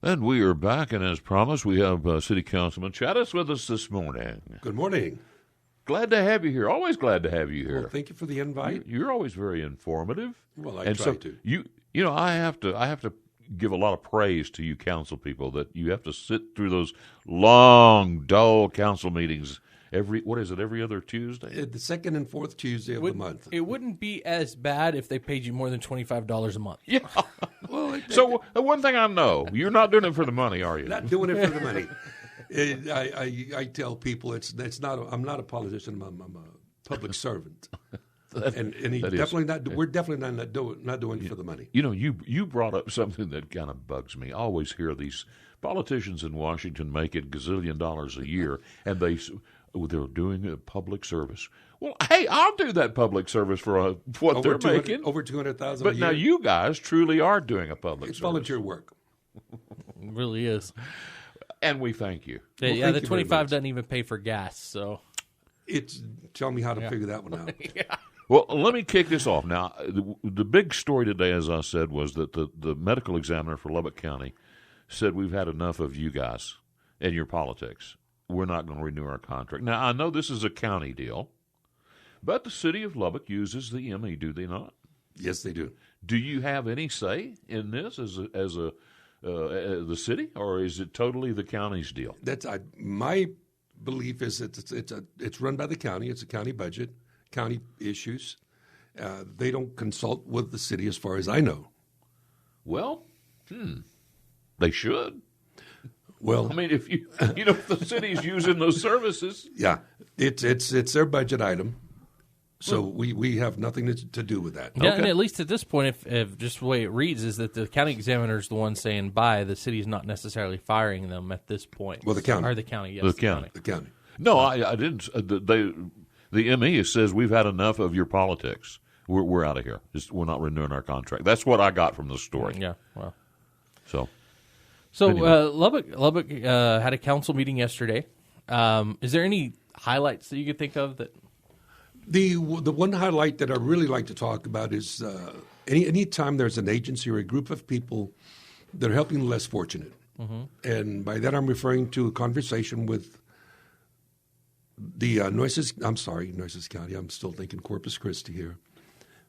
And we are back, and as promised, we have City Councilman Chadis with us this morning. Good morning. Glad to have you here. Always glad to have you here. Well, thank you for the invite. You're always very informative. Well, I try to. You know, I have to give a lot of praise to you council people that you have to sit through those long, dull council meetings every other Tuesday? The second and fourth Tuesday of the month. It wouldn't be as bad if they paid you more than $25 a month. Yeah. Well, so one thing I know, you're not doing it for the money, are you? Not doing it for the money. I tell people it's not. I'm not a politician. I'm a public servant. And he definitely not. We're definitely not doing it for the money. You know, you brought up something that kind of bugs me. I always hear these politicians in Washington make it gazillion dollars a year, and they're doing a public service. Well, hey, I'll do that public service for what they're making. Over $200,000 But a year. now you guys truly are doing a public service. It's volunteer work. It really is. And we thank you. Well, thank the you 25 doesn't even pay for gas, so. Tell me how to figure that one out. Yeah. Well, let me kick this off. Now, the big story today, as I said, was that the medical examiner for Lubbock County said we've had enough of you guys and your politics. We're not going to renew our contract. Now, I know this is a county deal, but the city of Lubbock uses the ME, do they not? Yes, they do. Do you have any say in this as the city, or is it totally the county's deal? My belief is that it's run by the county. It's a county budget, county issues. They don't consult with the city, as far as I know. Well, they should. Well, I mean, if if the city's using those services, yeah, it's their budget item, so we have nothing to do with that. Yeah, Okay. and at least at this point, if just the way it reads is that the county examiner is the one saying bye, the city's not necessarily firing them at this point. Well, the county. Or the county, yes. The county. The county. no, I didn't. The ME says we've had enough of your politics. We're out of here. We're not renewing our contract. That's what I got from the story. Yeah, well. So anyway. Lubbock had a council meeting yesterday. Is there any highlights that you could think of that? The one highlight that I really like to talk about is any time there's an agency or a group of people that are helping the less fortunate. Mm-hmm. And by that I'm referring to a conversation with the Nueces County. I'm still thinking Corpus Christi here.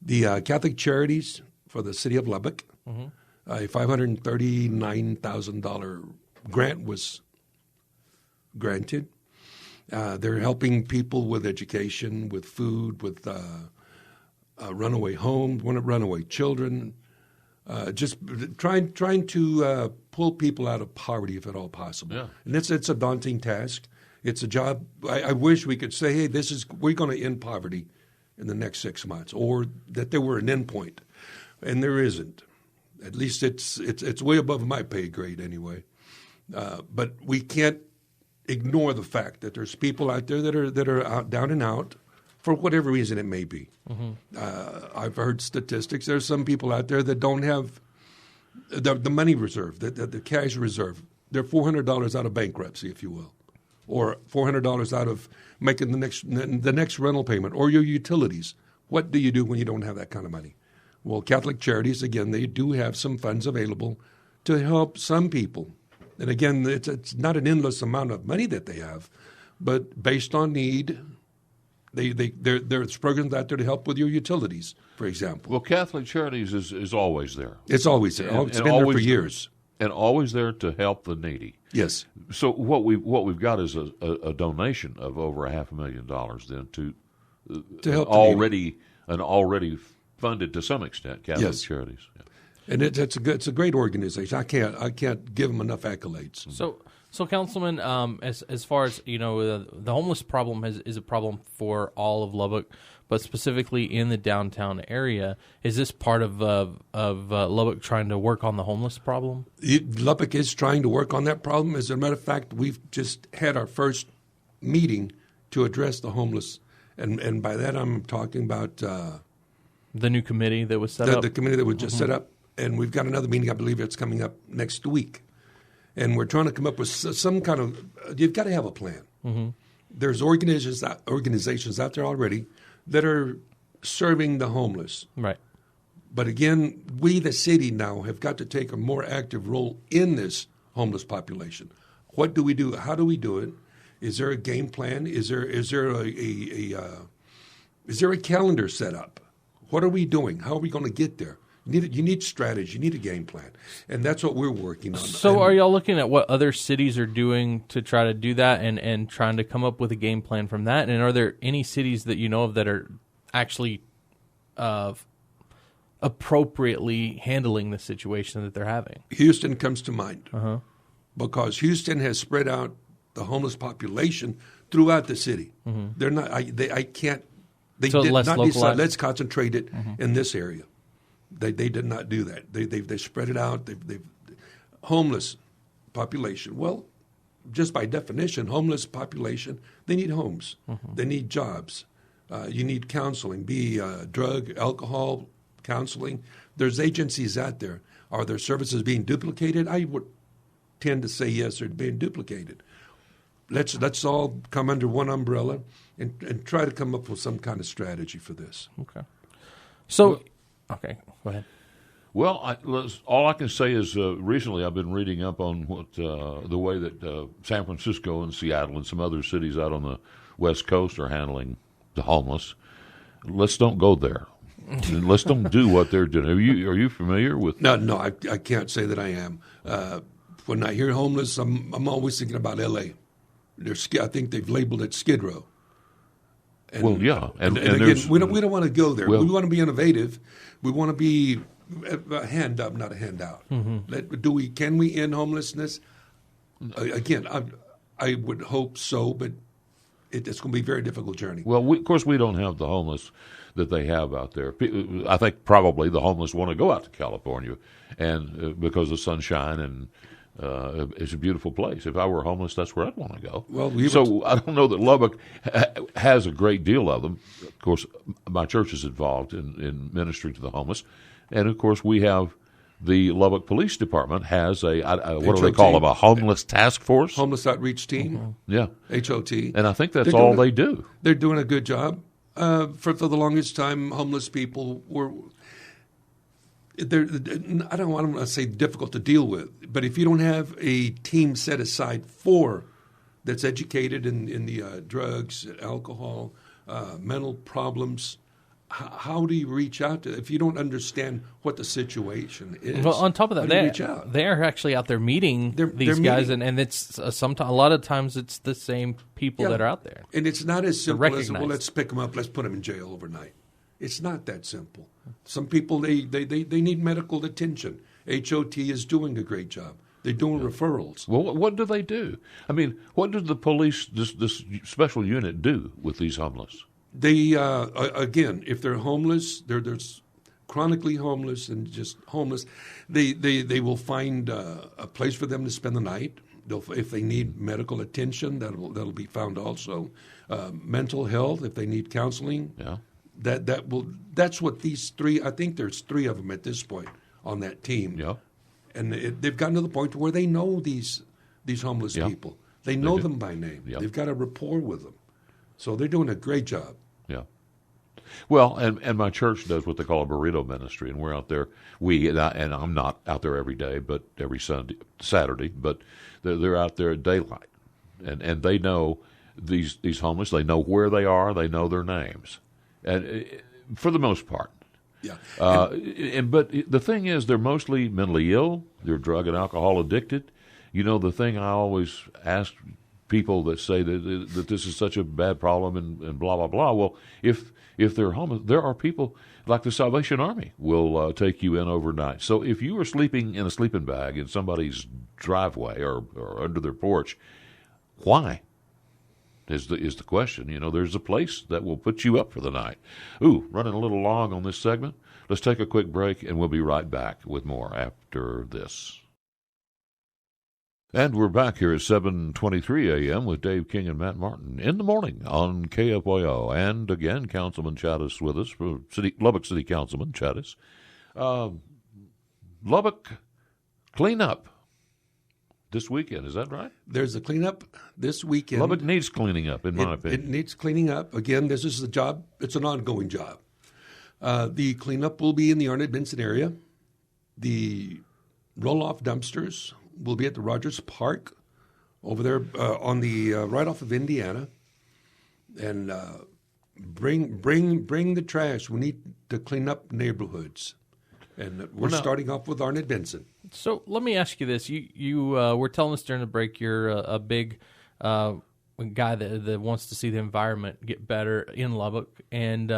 The Catholic Charities for the city of Lubbock. Mm-hmm. A $539,000 grant was granted. They're helping people with education, with food, with runaway homes, runaway children, just trying to pull people out of poverty if at all possible. Yeah. And it's a daunting task. It's a job. I wish we could say, hey, we're going to end poverty in the next 6 months, or that there were an end point, and there isn't. At least it's way above my pay grade anyway. But we can't ignore the fact that there's people out there that are out, down and out for whatever reason it may be. Mm-hmm. I've heard statistics. There's some people out there that don't have the money reserve, the cash reserve. They're $400 out of bankruptcy, if you will, or $400 out of making the next rental payment or your utilities. What do you do when you don't have that kind of money? Well, Catholic Charities, again, they do have some funds available to help some people. And again, it's not an endless amount of money that they have, but based on need, there's programs out there to help with your utilities, for example. Well, Catholic Charities is always there. It's always there. It's been there for years. And always there to help the needy. Yes. So what we've got is a donation of over $500,000 then to help already funded to some extent Catholic Charities. Yeah. And it's a great organization. I can't give them enough accolades. So Councilman, as far as the homeless problem is a problem for all of Lubbock, but specifically in the downtown area. Is this part of Lubbock trying to work on the homeless problem? Lubbock is trying to work on that problem. As a matter of fact, we've just had our first meeting to address the homeless, and by that I'm talking about the new committee that was set up. The committee that was just set up, and we've got another meeting. I believe it's coming up next week, and we're trying to come up with some kind of. You've got to have a plan. Mm-hmm. There's organizations out there already that are serving the homeless. Right. But again, we, the city now, have got to take a more active role in this homeless population. What do we do? How do we do it? Is there a game plan? Is there a calendar set up? What are we doing? How are we going to get there? You need strategy. You need a game plan, and that's what we're working on. So, are y'all looking at what other cities are doing to try to do that, and trying to come up with a game plan from that? And are there any cities that you know of that are actually appropriately handling the situation that they're having? Houston comes to mind because Houston has spread out the homeless population throughout the city. They're not. I can't. They so did less not localized? decide. Let's concentrate it in this area. They did not do that. They spread it out. They've homeless population. Well, just by definition, homeless population, they need homes. They need jobs. You need counseling, drug, alcohol counseling. There's agencies out there. Are their services being duplicated? I would tend to say yes, they're being duplicated. Let's all come under one umbrella and try to come up with some kind of strategy for this. Okay. So, okay, go ahead. Well, all I can say is recently I've been reading up on what the way that San Francisco and Seattle and some other cities out on the West Coast are handling the homeless. Let's don't go there. Let's don't do what they're doing. Are you familiar with? No, I can't say that I am. When I hear homeless, I'm always thinking about L.A. I think they've labeled it Skid Row. And, well, yeah, and again, we don't want to go there. We want to be innovative. We want to be a hand up, not a handout. Can we end homelessness? Again, I would hope so, but it's going to be a very difficult journey. Well, of course, we don't have the homeless that they have out there. I think probably the homeless want to go out to California, and because of sunshine and it's a beautiful place. If I were homeless, that's where I'd want to go. Well, I don't know that Lubbock has a great deal of them. Of course, my church is involved in ministry to the homeless, and of course, we have the Lubbock Police Department has what do they call them? A homeless task force, homeless outreach team. Yeah, HOT, and I think that's all they do. They're doing a good job. For the longest time, homeless people were. I don't want to say difficult to deal with, but if you don't have a team set aside that's educated in the drugs, alcohol, mental problems, how do you reach out to if you don't understand what the situation is? Well, on top of that, they are actually out there meeting these guys, and it's sometimes a lot of times it's the same people that are out there, and it's not as simple as let's pick them up, let's put them in jail overnight. It's not that simple. Some people, they need medical attention. HOT is doing a great job. They're doing referrals. Well, what do they do? I mean, what does the police, this special unit, do with these homeless? They, again, if they're homeless, they're chronically homeless and just homeless, they will find a place for them to spend the night. If they need medical attention, that'll be found also. Mental health, if they need counseling. Yeah. That's what these three. I think there's three of them at this point on that team. Yeah, and they've gotten to the point where they know these homeless people. They know them by name. Yeah. They've got a rapport with them, so they're doing a great job. Yeah. Well, and my church does what they call a Burrito Ministry, and we're out there. And I'm not out there every day, but every Saturday. But they're out there at daylight, and they know these homeless. They know where they are. They know their names. And for the most part, yeah. But the thing is, they're mostly mentally ill. They're drug and alcohol addicted. You know, the thing I always ask people that say that this is such a bad problem and blah blah blah. Well, if they're homeless, there are people like the Salvation Army will take you in overnight. So if you are sleeping in a sleeping bag in somebody's driveway or under their porch, why? Is the question. You know, there's a place that will put you up for the night. Ooh, running a little long on this segment. Let's take a quick break, and we'll be right back with more after this. And we're back here at 7:23 a.m. with Dave King and Matt Martin in the morning on KFYO. And again, Councilman Chadis with us, Lubbock City Councilman Chadis. Lubbock Cleanup. This weekend, is that right? There's a cleanup this weekend. Lubbock needs cleaning up, in my opinion. It needs cleaning up. Again, this is a job. It's an ongoing job. The cleanup will be in the Arnett Benson area. The roll-off dumpsters We'll be at the Rogers Park over there on the right off of Indiana, and bring the trash. We need to clean up neighborhoods, and we're starting off with Arnett Benson. So let me ask you this: you were telling us during the break you're a big guy that wants to see the environment get better in Lubbock, and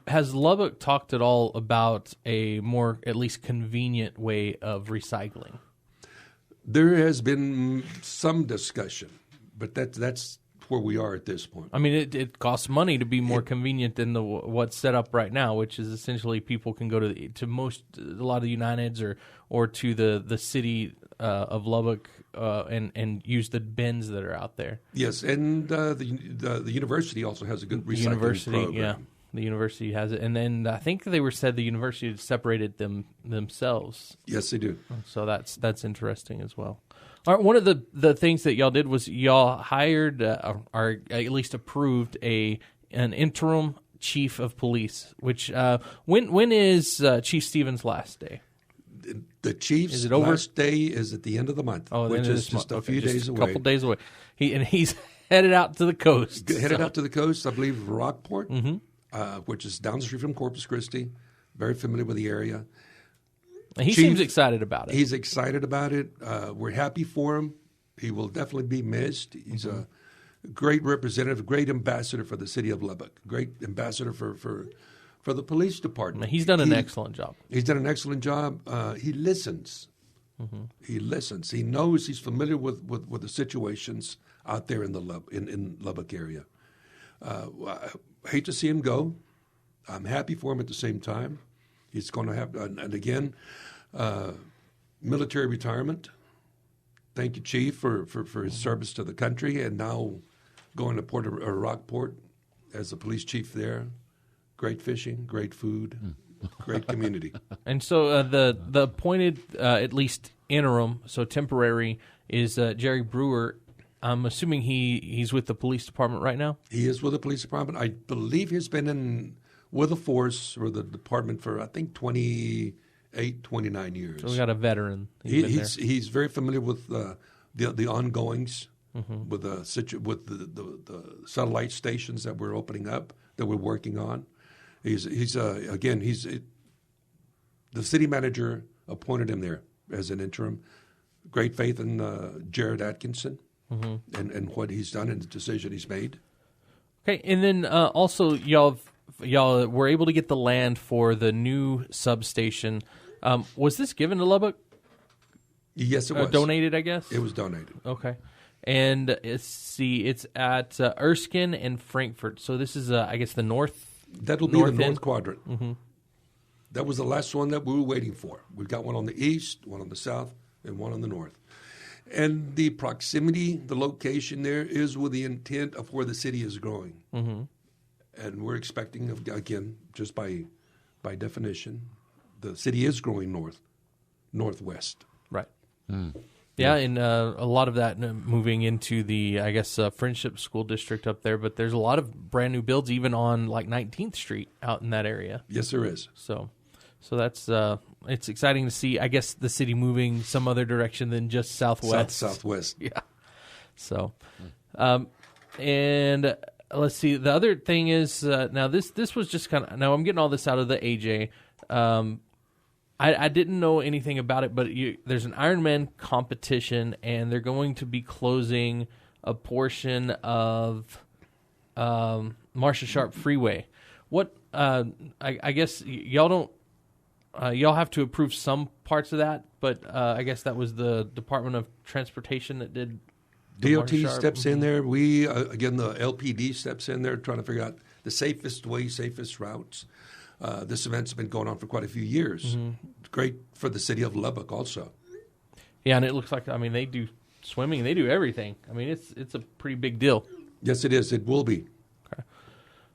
has Lubbock talked at all about a more, at least convenient way of recycling? There has been some discussion, but that's where we are at this point. I mean, it costs money to be more convenient than what's set up right now, which is essentially people can go to a lot of the Uniteds or to the city of Lubbock and use the bins that are out there. Yes, and the university also has a good recycling program. Yeah. The university has it, and then I think the university had separated themselves. Yes, they do. So that's interesting as well. All right, one of the things that y'all did was y'all hired or at least approved an interim chief of police. Which when is Chief Stevens' last day? The chief's last day is at the end of the month, which is just a few days away. A couple days away. He's headed out to the coast. Out to the coast, I believe Rockport. Mm-hmm. Which is down the street from Corpus Christi. Very familiar with the area. He seems excited about it. He's excited about it. We're happy for him. He will definitely be missed. He's a great representative, great ambassador for the city of Lubbock, great ambassador for the police department. He's done an excellent job. He's done an excellent job. He listens. Mm-hmm. He listens. He knows. He's familiar with the situations out there in the Lubbock area. I hate to see him go. I'm happy for him at the same time. He's going to have, and again, military retirement. Thank you, Chief, for his service to the country, and now going to Rockport as the police chief there. Great fishing, great food, great community. And so the appointed, at least interim, so temporary, is Jerry Brewer. I'm assuming he's with the police department right now? He is with the police department. I believe he's been with the force or the department for, I think, 28, 29 years. So we got a veteran. He's very familiar with the ongoings, with the satellite stations that we're opening up, that we're working on. He's the city manager appointed him there as an interim. Great faith in Jared Atkinson. Mm-hmm. And what he's done and the decision he's made. Okay, and then also y'all were able to get the land for the new substation. Was this given to Lubbock? Yes, it was. Donated, I guess? It was donated. Okay. And it's at Erskine and Frankfurt. So this is, I guess, the north. That'll be the north quadrant. Mm-hmm. That was the last one that we were waiting for. We've got one on the east, one on the south, and one on the north. And the proximity, the location there is with the intent of where the city is growing. Mm-hmm. And we're expecting, again, just by definition, the city is growing northwest. Right. Mm. Yeah, and a lot of that moving into the, I guess, Friendship School District up there. But there's a lot of brand new builds even on like 19th Street out in that area. Yes, there is. So that's it's exciting to see, I guess, the city moving some other direction than just southwest. Southwest. Yeah. So, and let's see. The other thing is now this was just kind of, now I'm getting all this out of the AJ. I didn't know anything about it, but there's an Ironman competition, and they're going to be closing a portion of Marcia Sharp Freeway. What I guess y'all don't. Y'all have to approve some parts of that, but I guess that was the Department of Transportation that did. DOT steps in there. We, again, the LPD steps in there trying to figure out the safest way, safest routes. This event's been going on for quite a few years. Mm-hmm. Great for the city of Lubbock also. Yeah, and it looks like, I mean, they do swimming. They do everything. I mean, it's a pretty big deal. Yes, it is. It will be. Okay.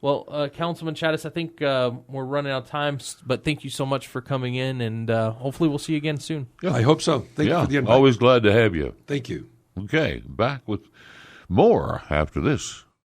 Well, Councilman Chadis, I think we're running out of time, but thank you so much for coming in, and hopefully we'll see you again soon. Yeah. I hope so. Thank you for the invite. Always glad to have you. Thank you. Okay, back with more after this.